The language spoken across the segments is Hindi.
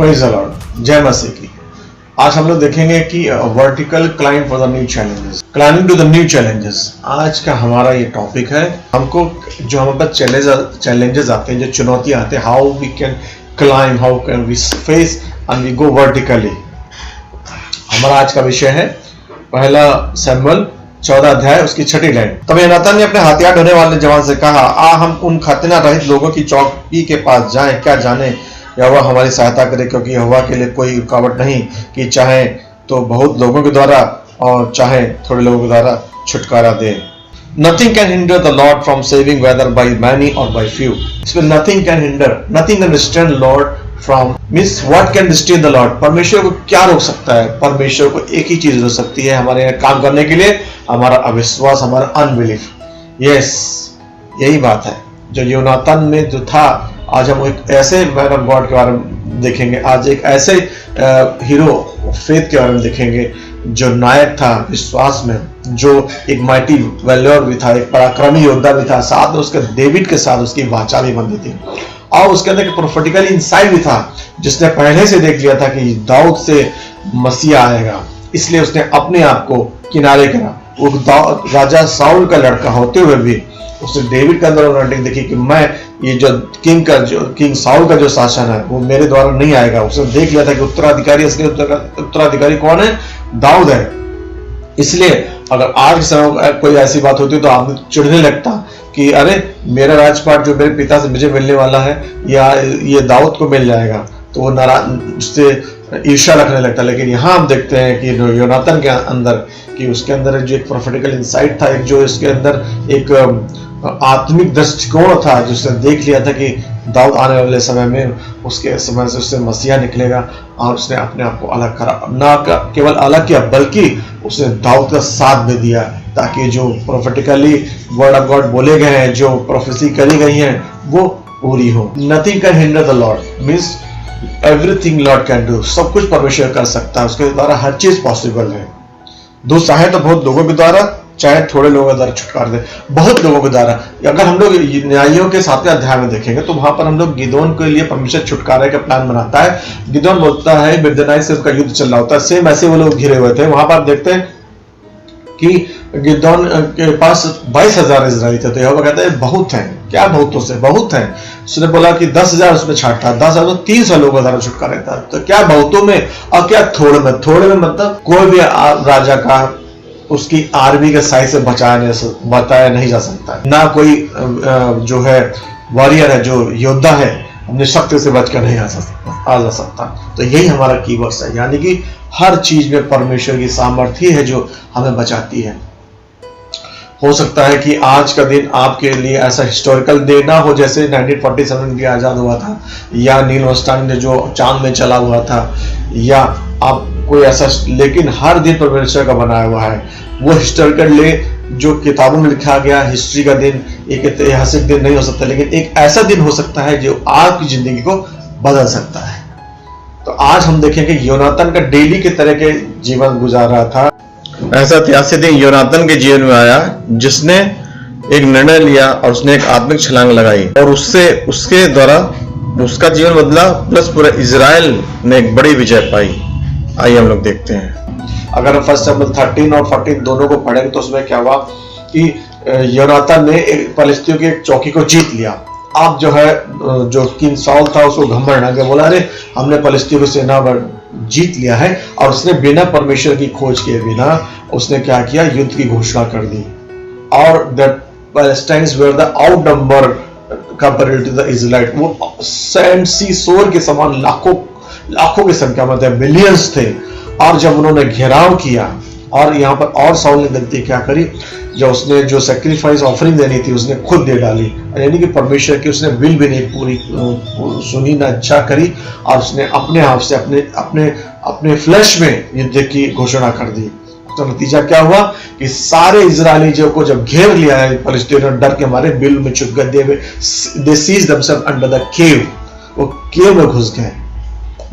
प्रेज़ द लॉर्ड, जय मसीह की। आज हम लोग देखेंगे कि vertical climb for the new challenges, climbing to the new challenges. आज का हमारा ये टॉपिक है। हमको जो हमारे पास चैलेंजेस आते हैं, जो चुनौतियां आते हैं, how we can climb, how can we face and we go vertically. हमारा आज का विषय है पहला शमूएल 14 अध्याय उसकी 6 लाइन। तब योनातान ने अपने हथियार ढोने वाले जवान से कहा, हम उन खतना रहित लोगों की चौकी के पास जाएं, क्या जाने यहोवा हमारी सहायता करे, क्योंकि यहोवा के लिए कोई रुकावट नहीं कि चाहे तो बहुत लोगों के द्वारा और चाहे थोड़े लोगों के द्वारा छुटकारा दे। Nothing can hinder the Lord from saving, whether by many or by few. इसमें nothing can hinder, nothing can restrain Lord from, means what can restrain the Lord? परमेश्वर को क्या रोक सकता है? परमेश्वर को एक ही चीज रोक सकती है हमारे काम करने के लिए, हमारा अविश्वास, हमारा अनबिलीफ। यस, यही बात है जो योनातान में जो था। आज हम एक ऐसे मैन ऑफ गॉड के बारे में देखेंगे, आज एक ऐसे हीरो फेथ के बारे में देखेंगे जो नायक था विश्वास में, जो एक माइटी वैल्योर भी था, एक पराक्रमी योद्धा भी था, साथ में उसके डेविड के साथ उसकी वाचा भी बंधी थी, और उसके अंदर एक प्रोफेटिकल इंसाइट भी था, जिसने पहले से देख लिया था कि दाऊद से मसीहा आएगा, इसलिए उसने अपने आप को किनारे करा। वो राजा साउल का लड़का होते हुए भी उसने डेविड के अंदर अनॉइंटिंग देखी कि मैं ये जो किंग साउल का जो शासन है वो मेरे द्वारा नहीं आएगा। उसने देख लिया था कि उत्तराधिकारी, इसके उत्तराधिकारी कौन है? दाऊद है। इसलिए अगर आज के समय कोई ऐसी बात होती तो आदमी चिढ़ने लगता कि अरे मेरा राजपाट जो मेरे पिता से मुझे मिलने वाला है या ये दाऊद को मिल जाएगा, तो वो नाराज, उससे ईर्ष्या रखने लगता। लेकिन यहाँ हम देखते हैं कि योनातान के अंदर, कि उसके अंदर जो एक प्रोफेटिकल इंसाइट था, एक जो इसके अंदर एक आत्मिक दृष्टिकोण था, जिसने देख लिया था कि दाऊद आने वाले समय में, उसके समय से उससे मसीहा निकलेगा, और उसने अपने आप को अलग करा। ना केवल अलग किया, बल्कि उसने दाऊद का साथ भी दिया, ताकि जो प्रोफेटिकली वर्ड ऑफ गॉड बोले गए हैं, जो प्रोफेसी करी गई हैं, वो पूरी हो। Nothing can hinder the Lord, means everything Lord can do. सब कुछ परमेश्वर कर सकता है, उसके द्वारा हर चीज पॉसिबल है। दोस्त चाहे तो बहुत लोगों के द्वारा, चाहे थोड़े लोगों के द्वारा छुटकारा दे, बहुत लोगों के द्वारा। अगर हम लोग न्यायियों के 7वें अध्याय में देखेंगे तो वहां पर हम लोग गिदोन के लिए परमेश्वर छुटकारे का प्लान बनाता है। गिदोन बोलता है, मिद्यानाइट से उसका युद्ध चल रहा होता है, सेम ऐसे वो लोग घिरे हुए थे। वहां पर आप देखते हैं कि गिदोन के पास 22,000 इजराइली थे, तो यहोवा कहता है बहुत हैं। क्या बहुतों से? बहुत हैं। उसने बोला कि 10,000 उसमें छाटा, 10,000 300 लोगों द्वारा छुटकारा था। तो क्या बहुतों में और क्या थोड़े में? थोड़े में मतलब कोई भी राजा का उसकी आर्मी के साइज से बताया नहीं जा सकता, ना कोई जो है वॉरियर है, जो योद्धा है, अपने शक्ति से बचकर नहीं आ जा सकता। तो यही हमारा कीवर्ड्स है, यानी कि हर चीज में परमेश्वर की सामर्थ्य है जो हमें बचाती है। हो सकता है कि आज का दिन आपके लिए ऐसा हिस्टोरिकल डे ना हो, जैसे 1947 में आजाद हुआ था, या नील आर्मस्ट्रांग ने जो चांद में चला हुआ था, या आप कोई ऐसा, लेकिन हर दिन परमेश्वर का बनाया हुआ है। वो हिस्टोरिकल डे जो किताबों में लिखा गया हिस्ट्री का दिन, एक ऐतिहासिक दिन नहीं हो सकता, लेकिन एक ऐसा दिन हो सकता है जो आपकी जिंदगी को बदल सकता है। तो आज हम देखेंगे योनातान का डेली के तरह के जीवन गुजार रहा था। ऐसा ऐतिहासिक दिन योनातान के जीवन में आया, जिसने एक निर्णय लिया और उसने एक आत्मिक छलांग लगाई, और उसके द्वारा उसका जीवन बदला, प्लस पूरा इजराइल ने एक बड़ी विजय पाई। आइए हम लोग देखते हैं। अगर 1 शमूएल 13 और 14 दोनों को पढ़ेंगे तो उसमें क्या हुआ कि योनातान ने एक फलिस्तियों की एक चौकी को जीत लिया। अब जो है, जो किंग साउल था उसको घमंड आ गया, बोला अरे हमने फलिस्तियों की सेना जीत लिया है, और उसने बिना परमेश्वर की खोज किए बिना उसने क्या किया? युद्ध की घोषणा कर दी। और that Palestinians were the outnumber comparative to the Israelite. वो सैंड सी सोर के समान लाखों की संख्या में थे, मिलियंस थे। और जब उन्होंने घेराव किया, और यहाँ पर और साउल ने गलती क्या करी, जो उसने जो सैक्रिफाइस ऑफरिंग देनी थी उसने खुद दे डाली, यानी कि परमेश्वर की उसने विल भी नहीं पूरी सुनी, ना इच्छा करी, और उसने अपने आप से अपने फ्लैश में युद्ध की घोषणा कर दी। तो नतीजा क्या हुआ कि सारे इजरायलियों को जब घेर लिया है फलिस्तीनियों ने, डर के मारे बिल में छुप गए, they seized themselves under the cave. वो केव में घुस गए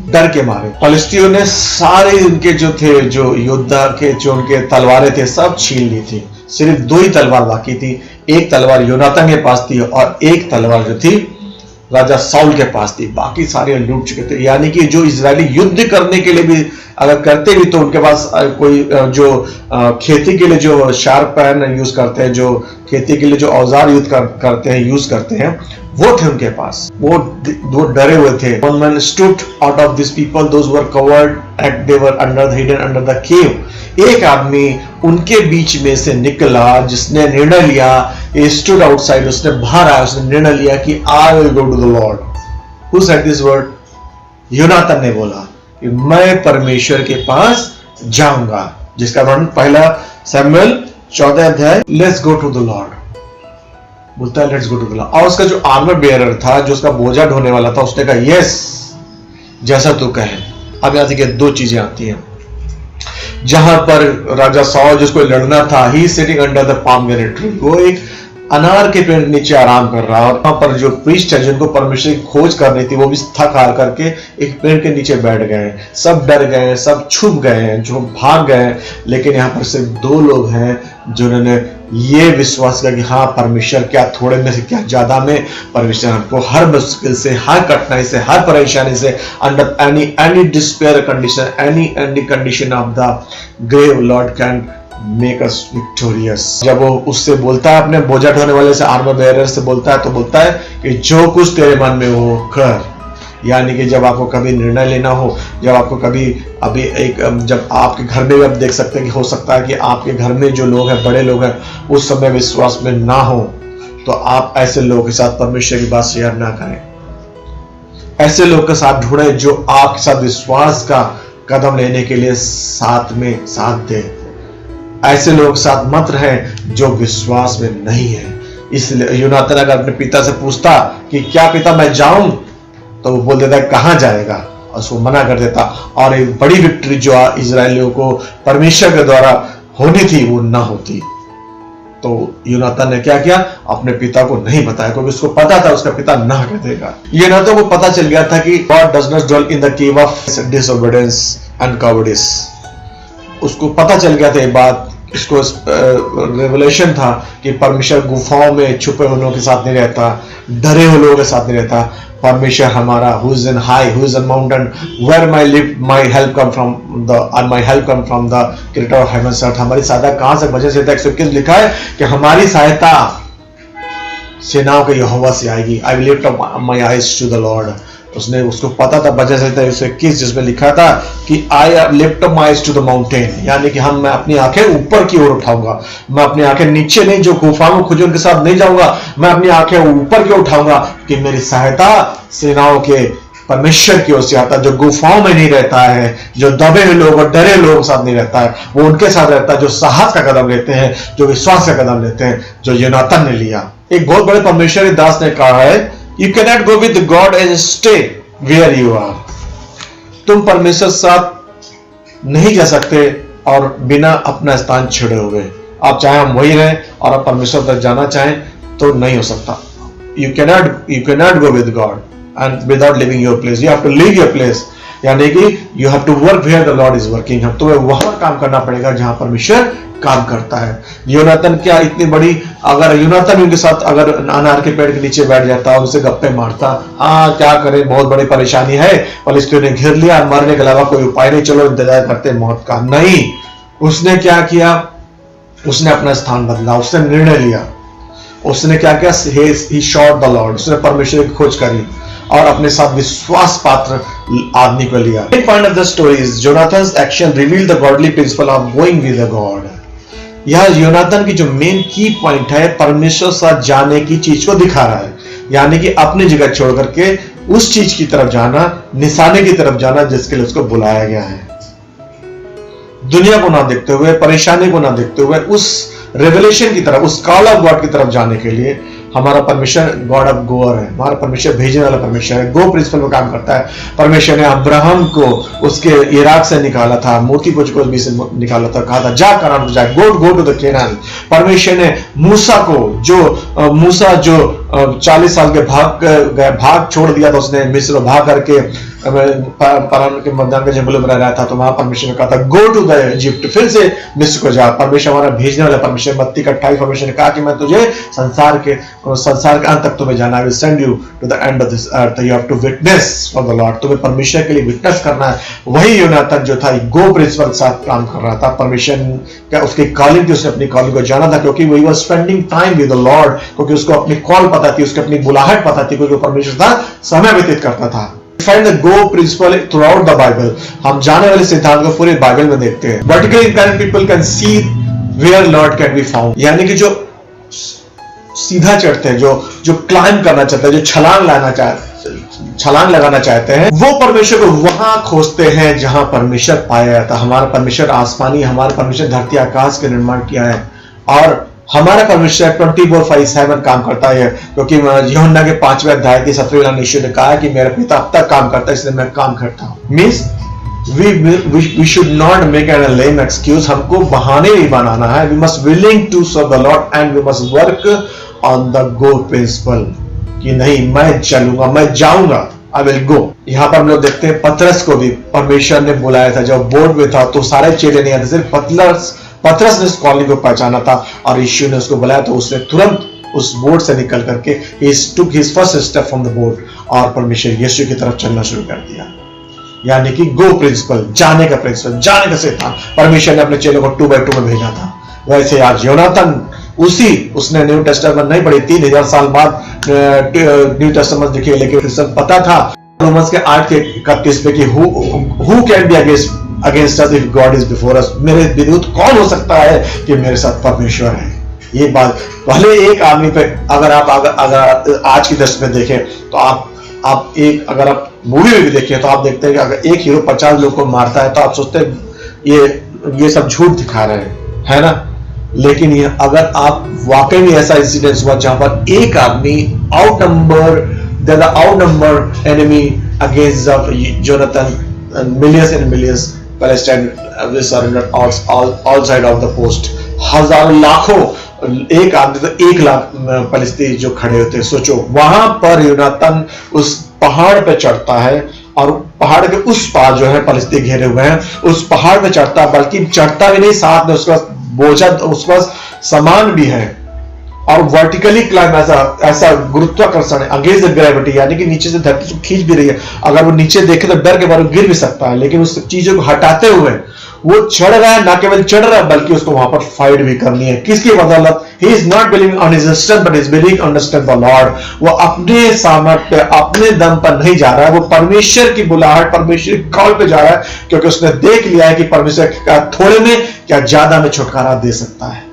डर के मारे। फलिस्तीनियों ने सारे उनके जो थे, जो योद्धा के जो उनके तलवारें थे, सब छीन ली थी। सिर्फ 2 ही तलवार बाकी थी। एक तलवार योनातान के पास थी और एक तलवार जो थी राजा साउल के पास थी, बाकी सारे लूट चुके थे। यानी कि जो इजरायली युद्ध करने के लिए भी अगर करते भी तो उनके पास कोई जो खेती के लिए जो शार्प पैन यूज करते हैं, जो खेती के लिए जो औजार यूज करते हैं यूज करते हैं, वो थे उनके पास। वो डरे हुए थे। One man stood out of these people, those were covered and they were hidden under the cave। एक आदमी उनके बीच में से निकला जिसने निर्णय लिया, he stood outside, उसने बाहर आया, उसने निर्णय लिया कि I will go to the Lord। Who said this word? योनातान ने बोला कि मैं परमेश्वर के पास जाऊंगा, जिसका वर्णन पहला शमूएल 14 अध्याय let's go to the Lord बोलता है, let's go to the Lord. और उसका जो आर्मर बेयरर था, जो उसका बोझा ढोने वाला था, उसने कहा यस जैसा तू कहे। अब यहां देखिए दो चीजें आती हैं। जहां पर राजा साउल जिसको लड़ना था, he sitting under the palm tree, वो एक अनार के पेड़ के नीचे आराम कर रहा है। और वहां पर जो प्रीस्ट है जिनको परमेश्वर की खोज करनी थी, वो भी थक हार करके एक पेड़ के नीचे बैठ गए। सब डर गए, सब छुप गए, जो भाग गए। लेकिन यहाँ पर सिर्फ दो लोग हैं जिन्होंने ये विश्वास किया कि हाँ परमेश्वर क्या थोड़े में से क्या ज्यादा में परमेश्वर हमको हर मुश्किल से, हर कठिनाई से, हर परेशानी से, under any despair condition, any condition of the grave, Lord can make us victorious. जब वो उससे बोलता है, अपने बोझा ढोने वाले से, आर्मर बेयरर से बोलता है, तो बोलता है कि जो कुछ तेरे मन में हो कर। यानी कि जब आपको कभी निर्णय लेना हो, जब आपको कभी अभी एक जब आपके घर में भी आप देख सकते हैं कि हो सकता है कि आपके घर में जो लोग हैं, बड़े लोग हैं, उस समय विश्वास में ना हो, तो आप ऐसे लोगों के साथ परमेश्वर की बात शेयर ना करें। ऐसे लोग के साथ ढूंढे जो आपके साथ विश्वास का कदम लेने के लिए साथ में साथ दे। ऐसे लोग साथ मत रहें जो विश्वास में नहीं है। इसलिए योनातान अगर अपने पिता से पूछता कि क्या पिता मैं जाऊं, तो वो बोल देता कहां जाएगा, और उसको मना कर देता। और एक बड़ी विक्ट्री जो इजरायलियों को परमेश्वर के द्वारा होनी थी वो ना होती। तो योनातान ने क्या किया, अपने पिता को नहीं बताया, क्योंकि उसको पता था उसका पिता ना कर देगा। योनातान को पता चल गया था कि God does not dwell in the cave of disobedience and cowardice. उसको पता चल गया था ये बात, इसको रेवलेशन था कि परमेश्वर गुफाओं में छुपे हुए लोगों के साथ नहीं रहता, डरे हुए लोगों के साथ नहीं रहता। परमेश्वर हमारा who is in high, who is in mountain, where my help come from the creator of heaven and earth। हमारी सहायता कहां से? वजह से 121 लिखा है कि हमारी सहायता सेनाओं के यहोवा से आएगी। I will lift up my eyes to the Lord। उसने उसको पता था, वजह से 121 जिसमें लिखा था कि I lift up my eyes to the mountain, यानी कि मैं अपनी आंखें ऊपर की ओर उठाऊंगा। मैं अपनी आंखें नीचे नहीं, जो गुफाओं में खुजूर के साथ नहीं जाऊंगा, मैं अपनी आंखें ऊपर की उठाऊंगा कि मेरी सहायता सेनाओं के परमेश्वर की ओर से आता, जो गुफाओं में नहीं रहता है, जो दबे हुए लोग और डरे लोगों के साथ नहीं रहता है, वो उनके साथ रहता है जो साहस का कदम लेते हैं, जो विश्वास का कदम लेते हैं, जो योनातान ने लिया। एक बहुत बड़े परमेश्वरी दास ने कहा है, You cannot go with God and stay where you are। तुम परमेश्वर के साथ नहीं जा सकते और बिना अपना स्थान छोड़े हुए। आप चाहे हम वही रहें और आप परमेश्वर तक जाना चाहें तो नहीं हो सकता। You cannot go with God and without leaving your place। You have to leave your place, यानी कि you have to work where the Lord is working। हम तुम्हें वहां काम करना पड़ेगा जहां परमेश्वर काम करता है। योनातान क्या इतनी बड़ी, अगर योनातान उनके साथ अगर अनार के पेड़ के नीचे बैठ जाता, उनसे गप्पे मारता, हाँ क्या करें बहुत बड़ी परेशानी है, फलिस्तीनियों ने घेर लिया, मरने के अलावा कोई उपाय नहीं, चलो इंतजार करते मौत का। नहीं, उसने क्या किया, उसने अपना स्थान बदला, उसने निर्णय लिया। उसने क्या किया, he sought the Lord। उसने परमेश्वर की खोज करी और अपने साथ विश्वास पात्र आदमी को लिया। Main point of the story is Jonathan's action revealed the godly principle of going with the God। यह योनातान की जो मेन की पॉइंट है, परमेश्वर साथ जाने की चीज को दिखा रहा है। यानी कि अपनी जगह छोड़ करके उस चीज की तरफ जाना, निशाने की तरफ जाना जिसके लिए उसको बुलाया गया है। दुनिया को ना देखते हुए, परेशानी को ना देखते हुए, उस रेवलेशन की तरफ, उस कॉल ऑफ गॉड की तरफ जाने के लिए हमारा परमेश्वर गॉड ऑफ गोअर है। हमारा परमेश्वर भेजने वाला परमेश्वर है, गो प्रिंसिपल में काम करता है। परमेश्वर ने अब्राहम को उसके इराक से निकाला था, मूर्ति पूजा को भी से निकाला था, कहा था जा करान जा, गो टू द केनान। परमेश्वर ने मूसा को, जो 40 साल के भाग छोड़ दिया था, उसने मिस्र भाग करके पारान के मैदान के जंगलों में रह रहा था, तो वहां परमेश्वर ने कहा था गो टू द इजिप्ट, फिर से मिस्र को जा। परमेश्वर हमारा भेजने वाला परमेश्वर। मत्ती 28 परमेश्वर ने कहा कि मैं तुझे संसार के अंत तक तुम्हें जाना, I will send you to the end of this earth, you have to witness for the Lord. तुम्हें परमेश्वर के लिए विटनेस करना है। वही योनातान जो था गो प्रिंसिपल के साथ काम कर रहा था। परमेश्वर का उसकी कॉलिंग थी, उसने अपनी कॉलिंग को जाना था, क्योंकि वही was spending time with the Lord, क्योंकि उसको अपनी कॉल पता थी, उसकी अपनी बुलाहट पता थी, क्योंकि परमेश्वर था समय व्यतीत करता था। Find the go principle throughout the Bible. हम जाने वाले सिद्धांत को पूरे बाइबल में देखते हैं। Vertically inclined people can see where Lord can be found. यानी कि जो सीधा चढ़ते हैं, जो क्लाइंब करना चाहते हैं, जो छलांग लगाना चाहते हैं, वो परमेश्वर को वहां खोजते हैं जहां परमेश्वर पाया जाता। हमारा परमेश्वर आसमानी, हमारा परमेश्वर धरती आकाश के निर्माण किया है, और हमारा परमेश्वर 24/7 काम करता है, क्योंकि यूहन्ना के 5वें अध्याय की 17वीं लाइन यीशु ने कहा कि मेरा पिता अब तक काम करता है, इसलिए मैं काम करता हूं। Means we should not make a lame excuse. हमको बहाने नहीं बनाना है। We must willing to serve the Lord and we must work on the go principle. कि नहीं, मैं चलूंगा, मैं जाऊंगा, I will go. यहाँ पर हम लोग देखते हैं पतरस को भी परमेश्वर ने बुलाया था। जब बोर्ड में था तो सारे चेले नहीं आते, सिर्फ पतरस ने उस कॉलिंग को पहचाना था, और यीशु ने उसको बुलाया तो उसने तुरंत उस बोर्ड से निकल करके he took his first step from the board, और परमेश्वर यीशु की तरफ चलना शुरू कर दिया। यानी कि गो प्रिंसिपल, जाने का प्रिंसिपल, जाने का सिद्धांत परमेश्वर ने अपने चेलों को 2x2 में भेजा था। वैसे आज योनातान उसने न्यू टेस्टामेंट नहीं पढ़ी, 3000 साल बाद न्यू टेस्टामेंट लिखी, लेकिन उसे पता था रोमन्स के 8:31 में कि who can be against us if God is before us. मेरे विरुद्ध कौन हो सकता है कि मेरे साथ परमेश्वर है। ये बात पहले एक आदमी पे अगर आज की दृष्टि में देखें तो आप एक अगर आप मूवी में भी देखें तो आप देखते हैं कि अगर एक हीरो 50 लोग को मारता है तो आप सोचते हैं ये सब झूठ दिखा रहे हैं, है ना। लेकिन ये अगर आप वाकई में ऐसा इंसिडेंट हुआ जहां पर एक आदमी आउटनंबर enemy against Jonathan, millions and millions Palestine surrendered all side of the post. हजारों लाखों, एक आदमी तो 1 लाख फलस्तीनी जो खड़े होते हैं। सोचो, वहां पर योनातान उस पहाड़ पे चढ़ता है, और पहाड़ के उस पार जो है फलस्तीनी घेरे हुए हैं, उस पहाड़ पे चढ़ता, बल्कि चढ़ता भी नहीं, साथ में उसका बोझा, उसका सामान भी है, और वर्टिकली क्लाइंब, ऐसा गुरुत्वाकर्षण है अगेंस्ट द ग्रेविटी, यानी कि नीचे से धरती को खींच भी रही है। अगर वो नीचे देखे तो डर के बारे में गिर भी सकता है, लेकिन उस चीजों को हटाते हुए वो चढ़ रहा है। ना केवल चढ़ रहा है बल्कि उसको वहां पर फाइट भी करनी है। किसकी बदौलत? He is not believing on his strength but is believing on the strength of Lord. वो अपने सामर्थ्य, अपने दम पर नहीं जा रहा है, वो परमेश्वर की बुलाहट, परमेश्वर की कॉल पे जा रहा है, क्योंकि उसने देख लिया है कि परमेश्वर का थोड़े में क्या ज्यादा में छुटकारा दे सकता है।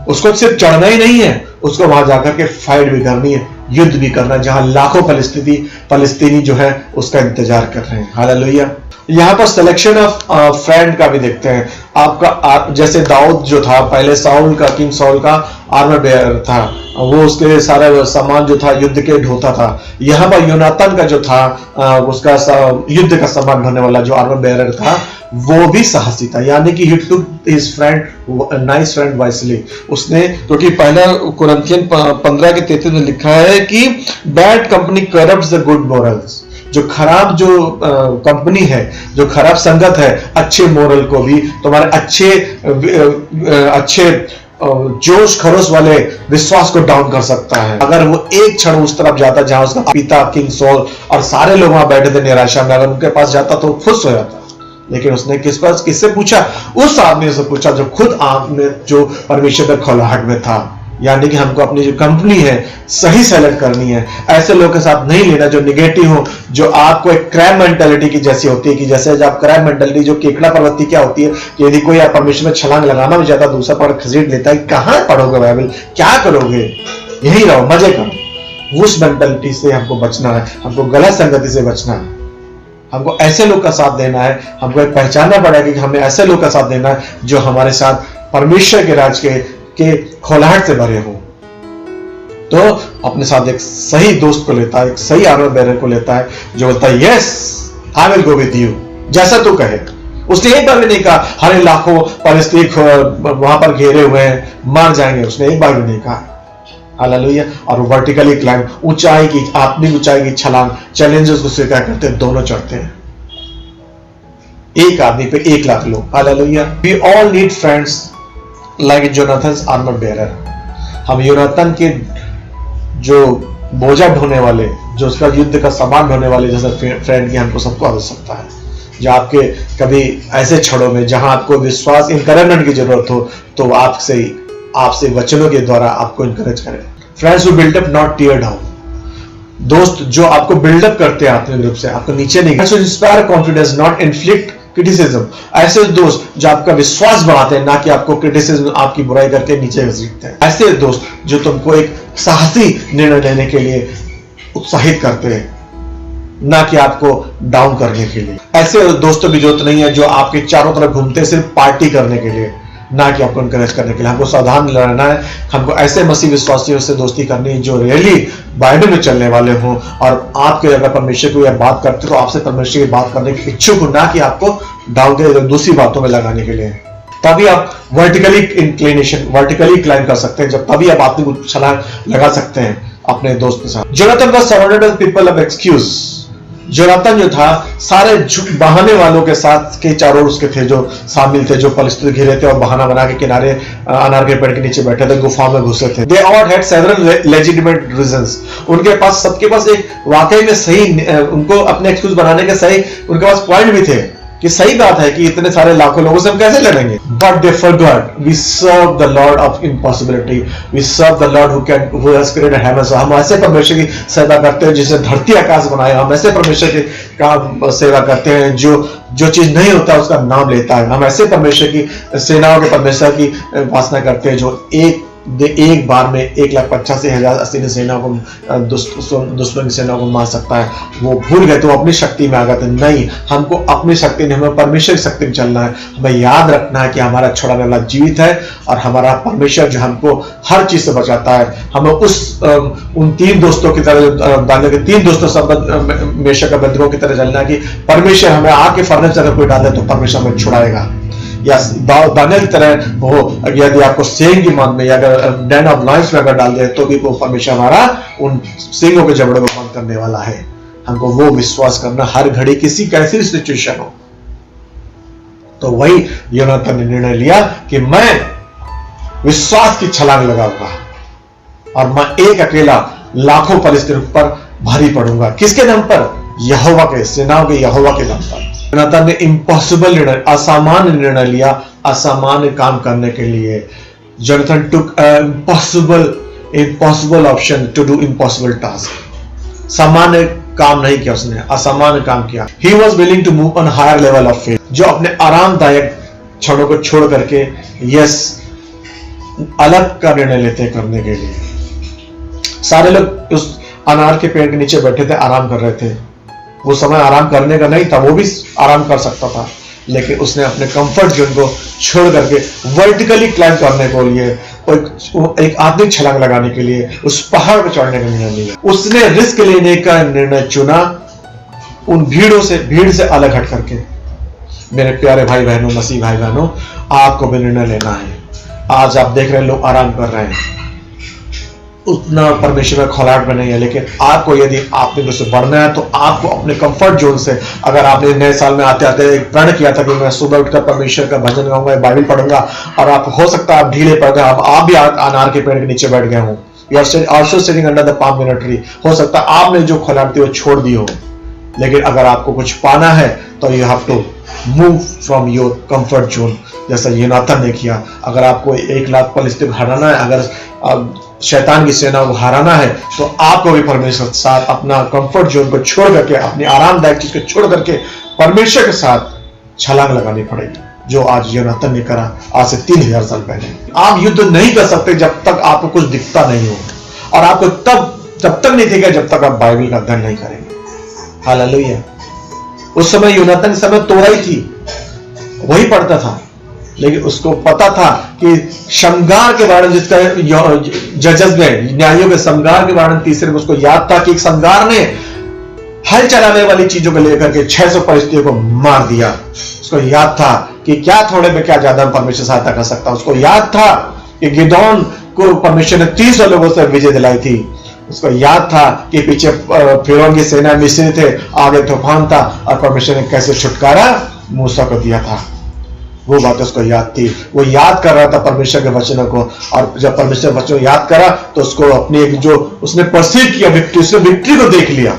उसको सिर्फ चढ़ना ही नहीं है, उसको वहां जाकर के फाइट भी करनी है, युद्ध भी करना है, जहां लाखों फलस्तीनी जो है उसका इंतजार कर रहे हैं। हालेलुया। यहाँ पर सिलेक्शन ऑफ फ्रेंड का भी देखते हैं। जैसे दाऊद जो था, पहले किंग साउल का आर्मर बेयर था, वो उसके सारा सामान जो था युद्ध के ढोता था। यहाँ पर योनातान का जो था उसका युद्ध का सामान ढोने वाला जो आर्मर बेयर था, वो भी साहसी था। यानी कि he took his nice friend wisely। उसने, क्योंकि पहला कुरिन्थियन 15:33 में लिखा है कि bad company corrupts the good morals. जो खराब कंपनी है, जो खराब संगत है, अच्छे मोरल को भी, तुम्हारे अच्छे जोश खरोश वाले विश्वास को डाउन कर सकता है। अगर वो एक क्षण उस तरफ जाता जहां उसका पिता किंग सॉल और सारे लोग वहां बैठे थे निराशा में, अगर उनके पास जाता तो खुश हो जाता। लेकिन उसने किससे पूछा? उस आदमी से पूछा जो खुद जो परमेश्वर के खौलाहट में था। यानी कि हमको अपनी जो कंपनी है सही सेलेक्ट करनी है। ऐसे लोगों के साथ नहीं लेना जो निगेटिव हो, जो आपको एक क्रैब मेंटालिटी की जैसी होती है, कि जैसे जब क्रैब मेंटालिटी जो केकड़ा प्रवृत्ति क्या होती है कि यदि कोई आप परमेश्वर में छलांग लगाना भी चाहता, दूसरा पर खसीट लेता है, कहां पढ़ोगे बाइबल, क्या करोगे, यही रहो, मजे करो। उस मेंटालिटी से हमको बचना है, हमको गलत संगति से बचना है, हमको ऐसे लोग का साथ देना है। हमको पहचानना पड़ेगा कि हमें ऐसे लोग का साथ देना है जो हमारे साथ परमेश्वर के राज के खौलाहट से भरे हो। तो अपने साथ एक सही दोस्त को लेता है, एक सही आर्मर बेरर को लेता है जो बोलता है yes I will go with you, जैसा तू कहे। उसने एक बार भी नहीं कहा हरे लाखों फलस्तीनी वहां पर घेरे हुए हैं, मार जाएंगे, उसने एक बार भी नहीं कहा। हालेलुया। और वर्टिकली क्लाइंब, ऊंचाई की, आत्मिक ऊंचाई की छलांग, चैलेंजेस को स्वीकार करते हैं, दोनों चढ़ते हैं। एक आदमी पे 1 लाख लोग। Hallelujah. We all need friends like Jonathan's armour bearer. हम योनाथन के जो बोझा ढोने वाले, जो उसका युद्ध का सामान ढोने वाले जैसे फ्रेंड की हमको सबको आवश्यकता है, जो आपके कभी ऐसे क्षणों में जहां आपको विश्वास, इंकरेजमेंट की जरूरत हो, तो आपसे वचनों के द्वारा आपको इंकरेज करें। Friends who build up not tier down. दोस्त जो आपको बिल्डअप करते हैं आत्मिक रूप से, आपको नीचे नहीं, inspire confidence not inflict criticism. ऐसे दोस्त जो आपका विश्वास बढ़ाते हैं, ना कि आपको क्रिटिसिज्म, आपकी बुराई करके नीचे घसीटते हैं। ऐसे दोस्त जो तुमको एक साहसी निर्णय लेने के लिए उत्साहित करते हैं, ना कि आपको डाउन करने के लिए। ऐसे दोस्तों की जरूरत नहीं है जो आपके चारों तरफ घूमते सिर्फ पार्टी करने के लिए, ना कि आपको इनकरेज करने के लिए। हमको सावधान रहना है। हमको ऐसे मसीह विश्वासियों से दोस्ती करनी है जो रियली बाइबल में चलने वाले हों, और आपके अगर परमेश्वर को यह बात करते तो आपसे परमेश्वर की बात करने के इच्छुक हो, ना कि आपको डाउन के दूसरी बातों में लगाने के लिए। तभी आप वर्टिकली क्लाइंब कर सकते हैं, जब तभी आप आत्मिक छलांग लगा सकते हैं अपने दोस्त के साथ। Jonathan was surrounded with people of excuse. Jonathan जो था सारे बहाने वालों के साथ के चारों उसके थे, जो शामिल थे, जो परिस्थिति घिरे थे और बहाना बना के किनारे अनार के पेड़ के नीचे बैठे थे, गुफा में घुसे थे। They all had several legitimate reasons। उनके पास, सबके पास एक वाकई में सही, उनको अपने एक्सक्यूज बनाने के सही उनके पास पॉइंट भी थे कि सही बात है कि इतने सारे लाखों लोगों से हम कैसे लड़ेंगे। But they forgot we serve the Lord of impossibility, we serve the Lord who has created heaven। हम ऐसे परमेश्वर की सेवा करते हैं जिसने धरती आकाश बनाया। हम ऐसे परमेश्वर की सेवा करते हैं जो चीज नहीं होता उसका नाम लेता है। हम ऐसे परमेश्वर की सेनाओं के परमेश्वर की उपासना करते हैं जो एक बार में 1,85,000 असली सेनाओं को, दुश्मन की सेनाओं को मार सकता है। वो भूल गए तो अपनी शक्ति में आ गए थे। नहीं, हमको अपनी शक्ति नहीं, हमें परमेश्वर की शक्ति में चलना है। हमें याद रखना है कि हमारा छुड़ाने वाला जीवित है, और हमारा परमेश्वर जो हमको हर चीज से बचाता है। हमें उन 3 दोस्तों की तरह, दानियल के 3 दोस्तों से मेशक अबेदnego की तरह चलना है कि परमेश्वर हमें आके फर्नेस अगर कोई डाले तो परमेश्वर हमें छुड़ाएगा। या दानियल की तरह हो, यदि आपको सिंह की मान में या अगर डेन ऑफ लायंस में अगर डाल दे तो भी वो परमेश्वर हमारा उन सिंहों के जबड़ों को बंद करने वाला है। हमको वो विश्वास करना हर घड़ी, किसी कैसी सिचुएशन हो। तो वही योनाथन ने निर्णय लिया कि मैं विश्वास की छलांग लगाऊंगा और मैं एक अकेला लाखों परिस्थितियों पर भारी पड़ूंगा। किसके दम पर? यहोवा के, सेनाओं के यहोवा के दम पर। योनाथन ने इम्पॉसिबल निर्णय, असामान्य निर्णय लिया असामान्य काम करने के लिए। Jonathan took impossible option to do impossible task. सामान्य काम नहीं किया उसने, असामान्य काम किया। He was willing to move on higher level of faith। जो अपने आरामदायक क्षणों को छोड़ करके अलग का निर्णय लेते करने के लिए। सारे लोग उस अनार के पेड़ के नीचे बैठे थे, आराम कर रहे थे। वो समय आराम करने का नहीं था, वो भी आराम कर सकता था, लेकिन उसने अपने कंफर्ट जोन को छोड़ करके वर्टिकली क्लाइंब करने को लिए, एक आत्मिक छलांग लगाने के लिए उस पहाड़ पर चढ़ने का निर्णय लिया। उसने रिस्क लेने का निर्णय चुना, उन भीड़ से अलग हट करके। मेरे प्यारे भाई बहनों, मसीह भाई बहनों, आपको भी निर्णय लेना है। आज आप देख रहे हैं लोग आराम कर रहे हैं, उतना परमेश्वर में खौलाहट में नहीं है, लेकिन आपको यदि आपने उससे बढ़ना है तो आपको अपने कंफर्ट जोन से, अगर आपने नए साल में आते आते एक प्रण किया था कि मैं सुबह उठकर परमेश्वर का भजन गाऊंगा, बाइबल पढ़ूंगा, और आप हो सकता है आप ढीले पड़ गए, आप भी अनार के पेड़ के नीचे बैठ गए हो, या also sitting under the palm tree, हो सकता है आपने जो खौलाहट थी वो छोड़ दी हो। लेकिन अगर आपको कुछ पाना है तो you have to move from your comfort zone, जैसा योनाथन ने किया। अगर आपको 1 लाख परिस्थिति हराना है, अगर शैतान की सेना को हराना है, तो आपको भी परमेश्वर के साथ अपना कंफर्ट जोन को छोड़ करके, अपनी आरामदायक चीज को छोड़ करके परमेश्वर के साथ छलांग लगानी पड़ेगी, जो आज योनाथन ने करा आज से 3000 साल पहले। आप युद्ध नहीं कर सकते जब तक आपको कुछ दिखता नहीं हो, और आपको जब तक नहीं दिखेगा जब तक आप बाइबल का अध्ययन नहीं करेंगे। हालेलुया। उस समय योनाथन के समय तोरा ही थी, वही पढ़ता था, लेकिन उसको पता था कि शमगार के बारे में, जिसका जजेस में, न्यायों के शमगार के बारे में 3 में उसको याद था कि एक शमगार ने हल चलाने वाली चीजों को लेकर के 600 परिस्थितियों को मार दिया। उसको याद था कि क्या थोड़े में क्या ज्यादा परमेश्वर सहायता कर सकता। उसको याद था कि गिदोन को परमेश्वर ने 300 लोगों से विजय दिलाई थी। उसको याद था कि पीछे फिरौन की सेना मिस्री थे, आगे तूफान था, और परमेश्वर ने कैसे छुटकारा मूसा को दिया था। वो बात उसको याद थी। वो याद कर रहा था परमेश्वर के वचनों को, और जब परमेश्वर वचनों को याद करा तो उसको अपनी एक जो उसने परसीव किया विक्ट्री, उसने विक्ट्री को देख लिया।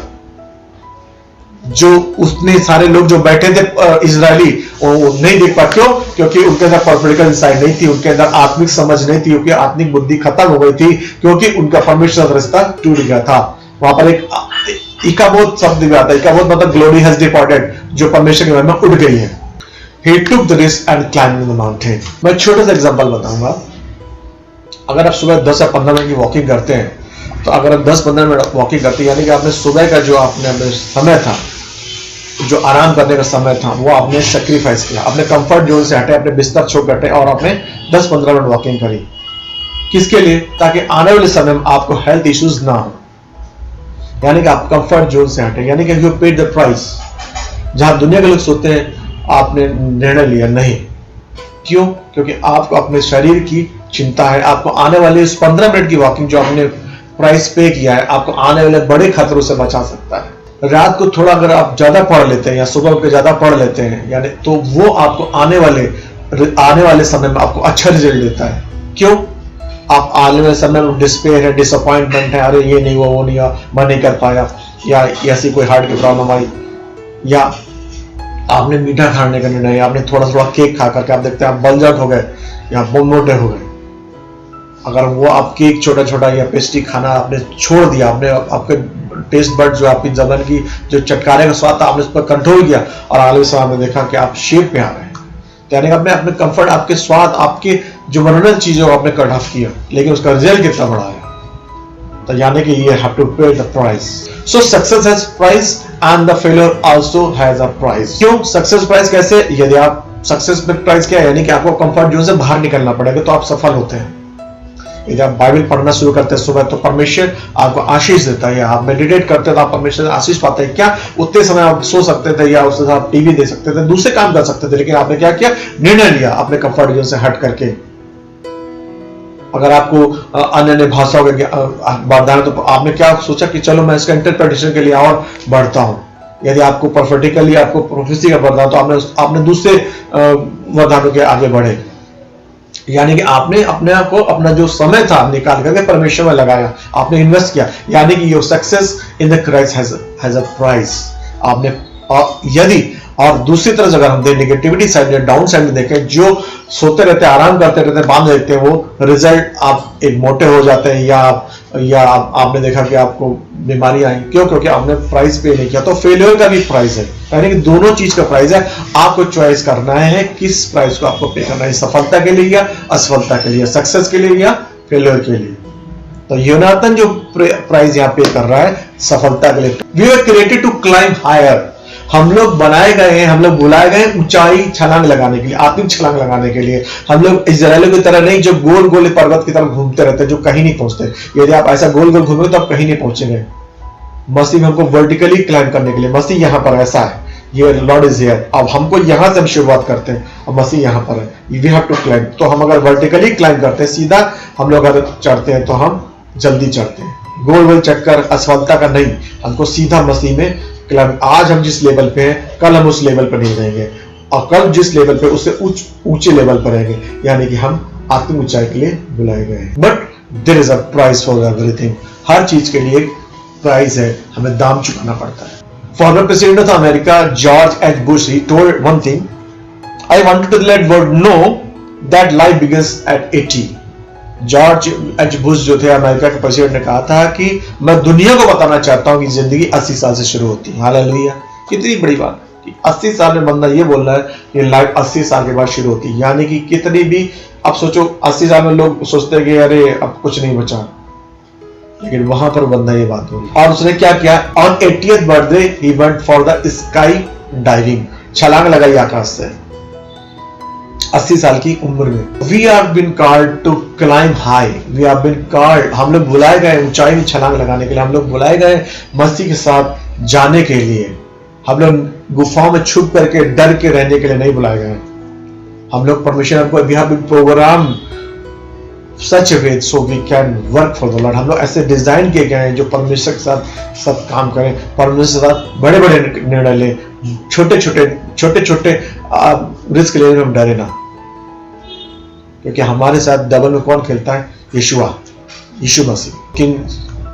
जो उसने सारे लोग जो बैठे थे इजरायली, वो नहीं देख पा, क्यों? क्योंकि उनके अंदर प्रैक्टिकल इंसाइट नहीं थी, उनके अंदर आत्मिक समझ नहीं थी, क्योंकि आत्मिक बुद्धि खत्म हो गई थी, क्योंकि उनका परमेश्वर का रिश्ता टूट गया था। वहां पर एक इकाबोध शब्द भी आता है। इकाबोध मतलब ग्लोरी हैज डिपार्टेड, जो परमेश्वर के महिमा उड़ गई है। He took the risk and climbed the mountain. मैं छोटा सा एग्जांपल बताऊंगा। अगर आप सुबह 10 या 15 मिनट की वॉकिंग करते हैं, तो अगर आप 10-15 मिनट वॉकिंग करते हैं, यानी कि आपने सुबह का जो आपने समय था, जो आराम करने का समय था, वो आपने सेक्रीफाइस किया, अपने कंफर्ट जोन से हटे, अपने बिस्तर छोड़ हटे, और आपने 10-15 मिनट वॉकिंग करी। किसके लिए? ताकि आने वाले समय में आपको हेल्थ इश्यूज ना हो, यानी कि आप कंफर्ट जोन से हटे, यानी कि यू पेड द प्राइस। जहां दुनिया के लोग सोते हैं आपने निर्णय लिया नहीं। क्यों? क्योंकि आपको अपने शरीर की चिंता है। आपको आने वाले इस 15 मिनट की वॉकिंग जो आपने प्राइस पे किया है, आपको आने वाले बड़े खतरों से बचा सकता है। रात को थोड़ा अगर आप ज्यादा पढ़ लेते हैं या सुबह उठ के ज्यादा पढ़ लेते हैं, यानी तो वो आपको आने वाले समय में आपको अच्छा रिजल्ट देता है। क्यों? आप आने वाले समय में डिस्पेयर है, डिसअपॉइंटमेंट है, अरे ये नहीं हुआ, वो नहीं हुआ, मैं नहीं कर पाया, या ऐसी कोई हार्ट की प्रॉब्लम आई, या आपने मीठा खाने का निर्णय, आपने थोड़ा केक खा करके आप देखते हैं आप बलजट हो गए या मोटे हो गए। अगर वो आप केक छोटा या पेस्ट्री खाना आपने छोड़ दिया, आपने आपके टेस्ट बड जो आपकी जबान की जो चटकारे का स्वाद था, आपने उस पर कंट्रोल किया, और आगे से आपने देखा कि आप शेप में आ रहे हैं, तो यानी आपने अपने कंफर्ट, आपके स्वाद, आपके जो मनोरंजन चीजों को आपने कट ऑफ किया, लेकिन उसका रिजल्ट कितना बड़ा है। तो यानी कि ये हैव टू पे the price. So success has price and the failure also has a price. क्यों सक्सेस प्राइस? कैसे? यदि आप सक्सेस में प्राइस क्या है, यानी कि आपको कंफर्ट जोन से बाहर निकलना पड़ेगा, तो आप सफल होते हैं। यदि आप बाइबल पढ़ना शुरू करते हैं सुबह, तो परमेश्वर आपको आशीष देता है। आप मेडिटेट करते हैं तो आप परमेश्वर से आशीष पाते हैं। क्या उतने समय आप सो सकते थे, या उससे आप टीवी देख सकते थे, दूसरे काम कर सकते थे, लेकिन आपने क्या किया? निर्णय लिया अपने कंफर्ट जोन से हट करके। अगर आपको अन्य भाषाओं के वरदान है, तो आपने क्या सोचा कि चलो मैं इसका इंटरप्रिटेशन के लिए और बढ़ता हूं। यदि आपको प्रोफेटिकली आपको प्रोफेसी का वरदान, तो आपने दूसरे वरदानों के आगे बढ़े, यानी कि आपने अपने आप को, अपना जो समय था निकाल करके परमेश्वर में लगाया, आपने इन्वेस्ट किया, यानी कि your success in the Christ has a price. आपने यदि और दूसरी तरफ अगर हम नेगेटिविटी साइड या डाउन साइड में देखें, जो सोते रहते हैं, आराम करते रहते हैं, बांध रहते हैं, वो रिजल्ट आप एक मोटे हो जाते हैं, या आपने देखा कि आपको बीमारी आई। क्यों? क्योंकि आपने प्राइस पे नहीं किया। तो फेलियर का भी प्राइस है, यानी कि दोनों चीज का प्राइस है। आपको चॉइस करना है किस प्राइस को आपको पे करना है, सफलता के लिए या असफलता के लिए, सक्सेस के लिए या फेलियर के लिए। तो योनाथन जो प्राइस यहाँ पे कर रहा है सफलता के लिए। We are created to climb higher. हम लोग बनाए गए हैं, हम लोग बुलाए गए ऊंचाई छलांग लगाने के लिए, आत्मिक छलांग लगाने के लिए। हम लोग इजरायलियों की तरह नहीं जो गोल गोल पर्वत की तरफ घूमते रहते, जो कहीं नहीं पहुंचते। यदि आप ऐसा गोल गोल घूमेंगे तो आप कहीं नहीं पहुंचेंगे। मसीह में हमको वर्टिकली क्लाइंब करने के लिए, मसीह यहाँ पर ऐसा है, ये लॉर्ड इज हियर। अब हमको यहाँ से हम शुरुआत करते हैं, अब मसीह यहाँ पर है, वी हैव टू क्लाइंब। तो हम अगर वर्टिकली क्लाइंब करते हैं, सीधा हम लोग अगर चढ़ते हैं, तो हम जल्दी चढ़ते हैं, गोल गोल चढ़कर असफलता का नहीं, हमको सीधा मसीह में क्लाइंब। आज हम जिस लेवल पे हैं, कल हम उस लेवल पर नहीं रहेंगे, और कल जिस लेवल पे उससे ऊंचे लेवल पर रहेंगे, यानी कि हम आत्मिक ऊंचाई के लिए बुलाए गए हैं। But there is a price for everything. हर चीज के लिए प्राइस है, हमें दाम चुकाना पड़ता है। Former president of America George H Bush, he told one thing, I wanted to let world know that life begins at 80। George H Bush जो थे अमेरिका के प्रेसिडेंट ने कहा था कि मैं दुनिया को बताना चाहता हूं कि जिंदगी 80 साल से शुरू होती है। हालेलुया, कितनी बड़ी बात कि 80 साल में बंदा ये बोल रहा है कि लाइफ 80 साल के बाद शुरू होती है। यानी कि कितनी भी, अब सोचो 80 साल में लोग सोचते हैं कि अरे अब कुछ नहीं बचा, लेकिन वहां पर बंदा ये बात बोली। और उसने क्या किया? On 80th birthday he went for the sky diving, छलांग लगाई आकाश से 80 साल की उम्र में। We are been called to climb high, we are been called, हम लोग बुलाए गए ऊंचाई में छलांग लगाने के लिए, हम लोग बुलाए गए मसीह के साथ जाने के लिए। हम लोग गुफाओं में छुप करके डर के रहने के लिए नहीं बुलाए गए। हम लोग परमेश्वर हमको we have been programme such a way so we can work for the Lord। हम लोग ऐसे डिजाइन किए गए हैं जो परमेश्वर के साथ सब काम करें, परमेश्वर के साथ बड़े बड़े निर्णय लें, छोटे छोटे रिस्क लेने में हम डरे ना, क्योंकि हमारे साथ डबल में कौन खेलता है? यीशु मसीह।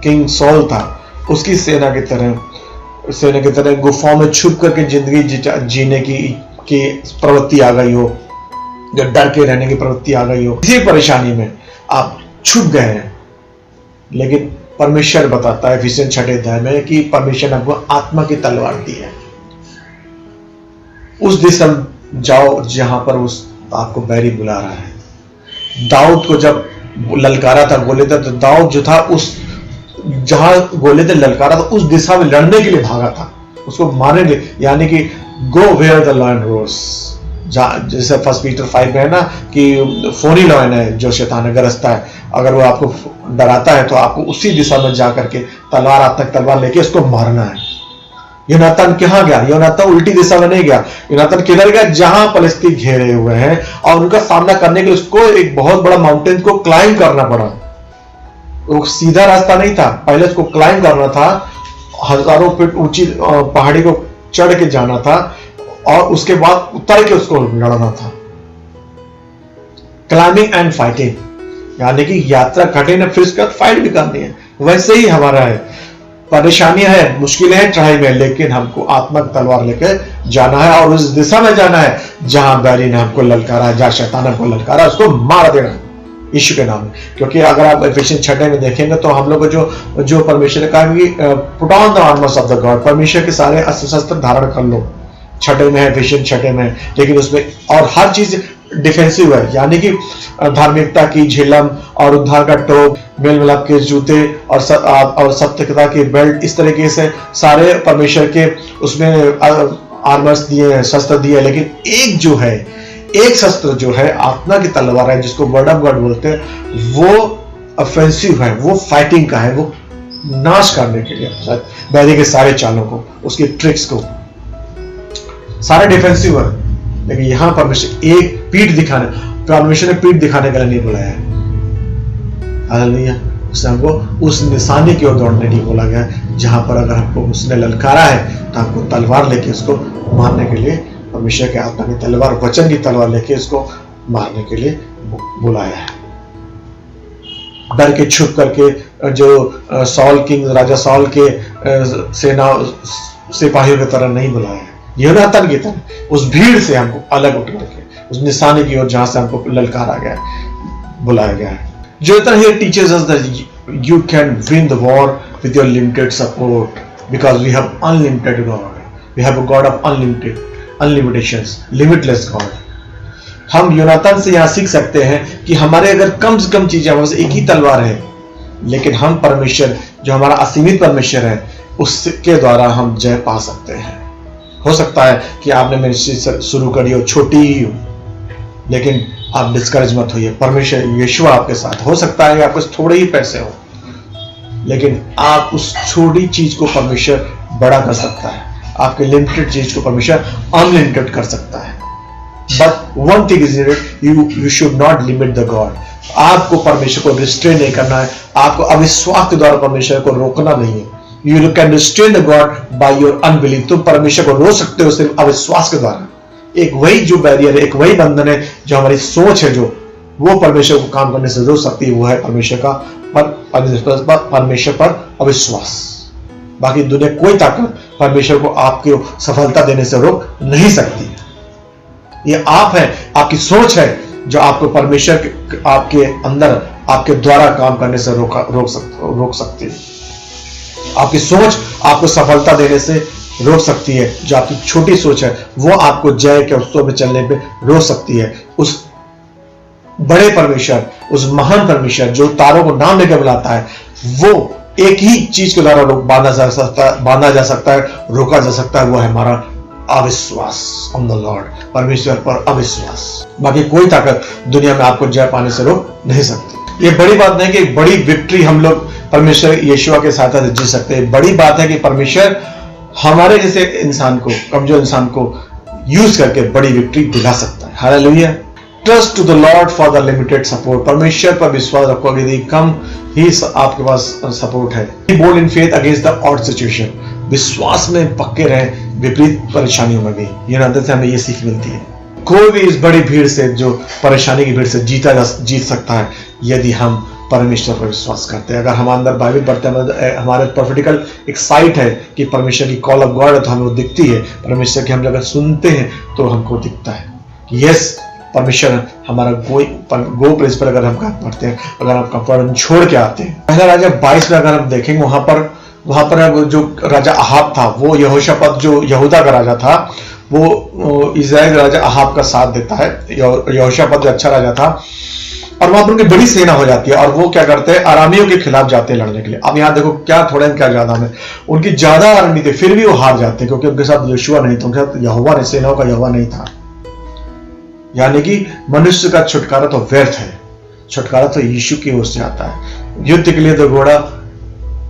किंग सॉल था, उसकी सेना की तरह गुफाओं में छुप करके जिंदगी जीने की प्रवृत्ति आ गई हो, जो डर के रहने की प्रवृत्ति आ गई हो, इसी परेशानी में आप छुप गए हैं। लेकिन परमेश्वर बताता है एफिसियंस 6 अध्याय में कि परमेश्वर ने आपको आत्मा की तलवार दी है। उस दिशा जाओ जहां पर उस आपको बैरी बुला रहा है। दाऊद को जब ललकारा था गोलियत, तो दाऊद जो था उस जहां गोलियत ललकारा था उस दिशा में लड़ने के लिए भागा था, उसको मारने के लिए, यानी कि go where the lion roars. जैसे 1 पीटर 5 में है ना कि फोनी लॉयन है जो शैतान गरजता है, अगर वो आपको डराता है तो आपको उसी दिशा में जा करके तलवार, हाथ तक तलवार लेके उसको मारना है। योनातान कहां गया? योनातान उल्टी दिशा में नहीं गया। योनातान किधर गया? जहां फलिस्ती घेरे हुए हैं, और उनका सामना करने के लिए उसको एक बहुत बड़ा माउंटेन को क्लाइंब करना पड़ा। वो सीधा रास्ता नहीं था, पहले उसको क्लाइंब करना था, हजारों फीट ऊंची पहाड़ी को चढ़ के जाना था, और उसके बाद उतर के उसको लड़ना था। क्लाइंबिंग एंड फाइटिंग, यानी कि यात्रा कठिन है, फिर उसके बाद फाइट भी करनी है। वैसे ही हमारा है, परेशानियां है, मुश्किलें हैं, चढ़ाई में, लेकिन हमको आत्मा की तलवार लेकर जाना है और उस दिशा में जाना है जहां बैरी ने हमको ललकारा, जहां शैतान ने हमको ललकारा, उसको मार देना यीशु के नाम में। क्योंकि अगर आप एफिसियंस 6 में देखेंगे तो हम लोग को जो परमेश्वर ने कहा कि put on the armours of the God, परमेश्वर के सारे अस्त्र शस्त्र धारण कर लो। 6 में है, एफिसियंस 6 में है, लेकिन उसमें और हर चीज डिफेंसिव है, यानी कि धार्मिकता की झिलम और उद्धार का टोप, मेल मिलाप के जूते और सत्यता की बेल्ट, इस तरीके से सारे परमेश्वर के उसमें आर्मर्स दिए हैं, शस्त्र दिए हैं। लेकिन एक शस्त्र जो है आत्मा की तलवार है, जिसको वर्ड ऑफ गॉड बोलते हैं, वो ऑफेंसिव है, वो फाइटिंग का है, वो नाश करने के लिए बैरी के सारे चालों को, उसकी ट्रिक्स को, सारे डिफेंसिव है। लेकिन यहां परमेश्वर एक पीठ दिखाने, परमेश्वर ने पीठ दिखाने के लिए नहीं बुलाया है। हालेलुया। उसने हमको उस निशाने की ओर दौड़ने नहीं बोला गया, जहां पर अगर हमको उसने ललकारा है तो हमको तलवार लेके उसको मारने के लिए, परमेश्वर के आत्मा की तलवार, वचन की तलवार लेके उसको मारने के लिए बुलाया है। डर के छुप करके जो राजा सॉल के सेना सिपाहियों की तरह नहीं बुलाया है, योनातान की तरह उस भीड़ से हमको अलग उठ करके उस निशाने की ओर जहां से हमको ललकारा गया, बुलाया गया है। Jonathan here teaches us that you can win the war with your limited support, because we have unlimited God. We have a God of unlimitations, limitless God. हम योनातान से यहाँ सीख सकते हैं कि हमारे अगर कम से कम चीजें, हमारे एक ही तलवार है, लेकिन हम परमेश्वर जो हमारा असीमित परमेश्वर है उसके द्वारा हम जय पा सकते हैं। हो सकता है कि आपने मेरी चीज शुरू करी हो, छोटी ही हो, लेकिन आप डिस्करेज मत होइए, परमेश्वर यीशु आपके साथ। हो सकता है आपके थोड़े ही पैसे हो, लेकिन आप उस छोटी चीज को परमेश्वर बड़ा कर सकता है, आपके लिमिटेड चीज को परमेश्वर अनलिमिटेड कर सकता है। But one thing is you should not limit the God. आपको परमेश्वर को रिस्ट्रेन नहीं करना है, आपको अविश्वास के द्वारा परमेश्वर को रोकना नहीं है। You can restrain the God by your unbelief. तुम परमेश्वर को रोक सकते हो सिर्फ अविश्वास के द्वारा। एक वही जो बैरियर है, एक वही बंधन है जो हमारी सोच है, जो वो परमेश्वर को काम करने से रोक सकती है, वो है परमेश्वर पर अविश्वास। बाकी दुनिया कोई ताकत परमेश्वर को आपकी सफलता देने से रोक नहीं सकती। ये आप है, आपकी सोच है जो आपको परमेश्वर आपके अंदर, आपके द्वारा काम करने से रोक सकती है। आपकी सोच आपको सफलता देने से रोक सकती है। जो आपकी छोटी सोच है वो आपको जय के उत्सव में चलने पे रोक सकती है। उस बड़े परमेश्वर, उस महान परमेश्वर जो तारों को नाम लेकर बुलाता है, वो एक ही चीज के द्वारा बांधा जा सकता है, रोका जा सकता है, वो है हमारा अविश्वास ऑन द लॉर्ड, परमेश्वर पर अविश्वास। बाकी कोई ताकत दुनिया में आपको जय पाने से रोक नहीं सकती। ये बड़ी बात नहीं कि एक बड़ी विक्ट्री हम लोग परमेश्वर यीशु के साथ जी सकते हैं। बड़ी बात है कि परमेश्वर हमारे जैसे इंसान को, कमजोर इंसान को यूज करके बड़ी विक्ट्री दिला सकता है। Hallelujah. Trust to the Lord for the limited support, परमेश्वर पर विश्वास रखो यदि कम ही आपके पास सपोर्ट है। Be bold in faith against the odd situation, विश्वास में पक्के रहें विपरीत परेशानियों में भी। ये नजर से हमें ये सीख मिलती है। कोई भी इस बड़ी भीड़ से, जो परेशानी की भीड़ से जीत सकता है यदि हम परमेश्वर पर विश्वास करते हैं। अगर हम अंदर बाइबल पढ़ते हैं, हमारे प्रोफेटिकल एक साइट है कि परमेश्वर की कॉल ऑफ गॉड है तो हमें वो दिखती है। परमेश्वर की हम जब सुनते हैं तो हमको दिखता है कि यस परमेश्वर हमारा गो प्रिंसिपल अगर हम पढ़ते हैं, अगर हम कंफर्ट छोड़ के आते हैं। पहला राजा 22 में अगर हम देखेंगे, वहां पर जो राजा अहाब था, वो यहोशापात जो यहूदा का राजा था, वो इज़राइल राजा अहाब का साथ देता है। यहोशापात जो अच्छा राजा था, और वहां पर उनकी बड़ी सेना हो जाती है और वो क्या करते हैं, अरामियों के खिलाफ जाते हैं लड़ने के लिए। अब यहाँ देखो क्या थोड़े क्या ज्यादा में, उनकी ज्यादा आर्मी थी फिर भी वो हार जाते हैं क्योंकि उनके साथ यहोशुआ नहीं था, उनके साथ यहोवा नहीं, सेनाओं का यहोवा नहीं था। यानी कि मनुष्य का छुटकारा तो व्यर्थ है, छुटकारा तो यीशु की ओर से आता है। युद्ध के लिए तो घोड़ा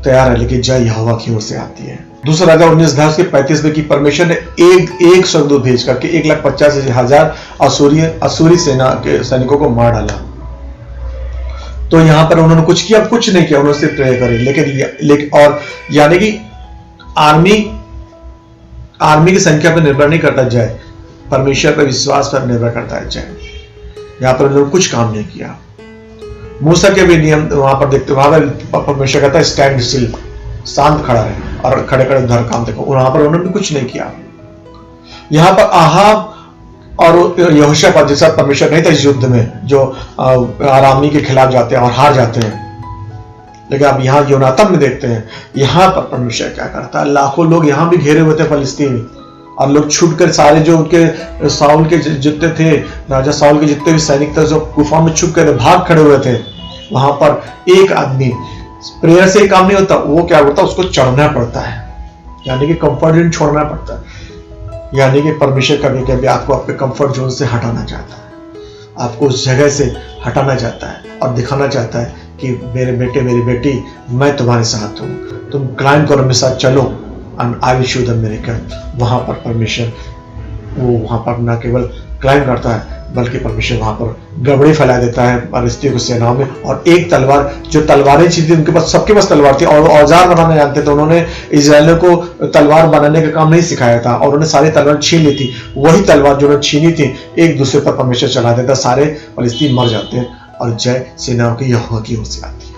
तैयार है लेकिन जय यहोवा की ओर से आती है। दूसरा राजा 19:35 में कि परमेश्वर ने एक स्वर्गदूत भेज करके 1,50,000 असुरी सेना के सैनिकों को मार डाला। तो यहां पर उन्होंने कुछ किया, कुछ नहीं किया, उन्होंने सिर्फ प्रे करे। लेकिन और यानी कि आर्मी की संख्या पर निर्भर नहीं करता जय, परमेश्वर पर विश्वास पर निर्भर करता है जय। यहां पर उन्होंने कुछ काम नहीं किया। मूसा के भी नियम वहां पर देखते, वहां पर परमेश्वर कहता है स्टैंड स्टिल, शांत खड़ा है और खड़े खड़े उधर काम देखो। वहां पर उन्होंने कुछ नहीं किया। यहां पर अहाब और यहोशापात जैसा परमेश्वर नहीं था इस युद्ध में, जो आरामी के खिलाफ जाते हैं और हार जाते हैं। लेकिन अब यहाँ योनातान में देखते हैं, यहाँ पर परमेश्वर क्या करता है। लाखों लोग यहाँ भी घेरे हुए थे फलिस्तीनी, और लोग छुपकर सारे जो उनके साउल के जितने थे, राजा साउल के जितने भी सैनिक थे, जो गुफा में छुप कर भाग खड़े हुए थे, वहां पर एक आदमी, प्रेयर से ही काम नहीं होता, वो क्या होता है, उसको चढ़ना पड़ता है, यानी कि कंफर्ट जोन छोड़ना पड़ता है। यानी कि परमेश्वर कभी कभी आपको आपके कंफर्ट जोन से हटाना चाहता है, आपको उस जगह से हटाना चाहता है और दिखाना चाहता है कि मेरे बेटे मेरी बेटी, मैं तुम्हारे साथ हूं, तुम क्लाइंब करो, मेरे साथ चलो, and I will show the miracle. वहां पर परमेश्वर वो वहां पर न केवल क्लाइंब करता है बल्कि परमेश्वर वहां पर गड़बड़ी फैला देता है फलिस्तियों की सेनाओं में। और एक तलवार, जो तलवारें थी उनके पास, सबके पास तलवार थी और औजार बनाना जानते थे, उन्होंने इजरायलियों को तलवार बनाने का काम नहीं सिखाया था और उन्होंने सारी तलवार छीन ली थी। वही तलवार जो उन्होंने छीनी थी एक दूसरे पर परमेश्वर चला देता, सारे फलिस्तीन मर जाते हैं और जय सेनाओं की यहोवा की ओर से आती है।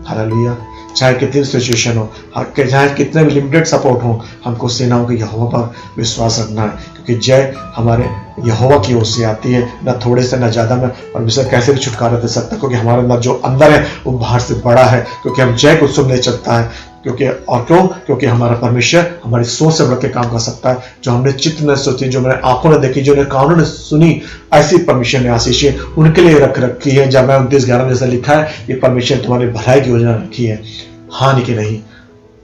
हालेलुया। चाहे कितनी सिचुएशन हो, चाहे कितने भी लिमिटेड सपोर्ट हो, हमको सेनाओं के यहोवा पर विश्वास रखना है क्योंकि जय हमारे यहोवा की ओर से आती है। न थोड़े से न ज्यादा में परमेश्वर कैसे भी छुटकारा दे सकता है, क्योंकि हमारे अंदर जो अंदर है वो बाहर से बड़ा है, क्योंकि हम जय को सुनने चलता है। क्योंकि हमारा परमेश्वर हमारी सोच से बढ़ के काम कर सकता है। जो हमने चित्त में सोची, जो मैंने आंखों ने देखी, जो कानों ने सुनी, ऐसी परमेश्वर ने आशीषें उनके लिए रखी है। जब मैं 29:11 जैसा लिखा है, ये परमेश्वर तुम्हारी भलाई की योजना रखी है, हानि की नहीं,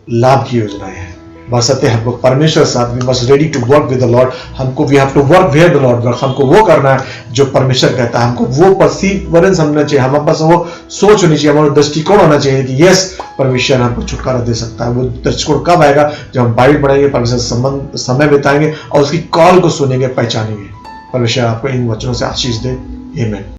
लाभ की योजना है। बशर्ते हमको परमेश्वर के साथ, we must ready to work with the Lord. हमको we have to work where the Lord work. हमको वो करना है जो परमेश्वर कहता है। हमको वो परसीवरेंस होना चाहिए, हमारे पास वो सोच होनी चाहिए, हमारा दृष्टिकोण होना चाहिए कि यस परमेश्वर हमको छुटकारा दे सकता है। वो दृष्टिकोण कब आएगा? जब हम बाइबल पढ़ेंगे, परमेश्वर संबंध समय बिताएंगे और उसकी कॉल को सुनेंगे, पहचानेंगे। परमेश्वर आपको इन वचनों से आशीष दे। आमीन।